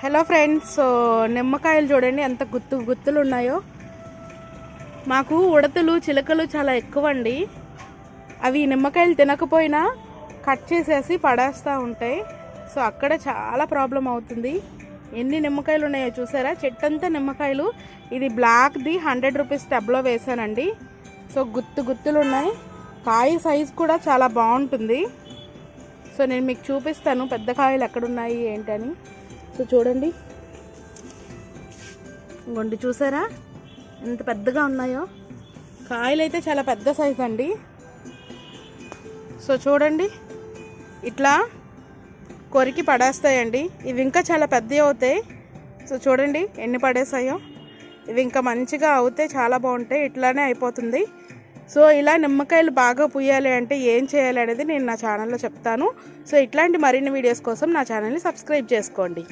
Hello friends, నిమ్మకాయలు చూడండి ఎంత గుత్తులు ఉన్నాయో. మాకు ఉడతలు చిలకలు చాలా ఎక్కువ అండి. అవి నిమ్మకాయలు తినకపోయినా కట్ చేసేసి పడేస్తూ ఉంటాయి. సో అక్కడ చాలా ప్రాబ్లం అవుతుంది. ఎన్ని నిమ్మకాయలు ఉన్నాయో చూసారా, చెట్టంతా నిమ్మకాయలు. ఇది బ్లాక్ది 100 రూపీస్ టబ్లో వేసానండి. సో గుత్తులు ఉన్నాయి. కాయ సైజ్ కూడా చాలా బాగుంటుంది. సో నేను మీకు చూపిస్తాను పెద్ద కాయలు ఎక్కడున్నాయి ఏంటని. సో చూడండి, ఇంకొండి చూసారా ఎంత పెద్దగా ఉన్నాయో. కాయలు అయితే చాలా పెద్ద సైజ్ అండి. సో చూడండి, ఇట్లా కొరికి పడేస్తాయండి. ఇవి ఇంకా చాలా పెద్దవి అవుతాయి. సో చూడండి ఎన్ని పడేసాయో. ఇవి ఇంకా మంచిగా అవుతే చాలా బాగుంటాయి. ఇట్లానే అయిపోతుంది. సో ఇలా నిమ్మకాయలు బాగా పూయాలి అంటే ఏం చేయాలి అనేది నేను నా ఛానల్లో చెప్తాను. సో ఇట్లాంటి మరిన్ని వీడియోస్ కోసం నా ఛానల్ని సబ్స్క్రైబ్ చేసుకోండి.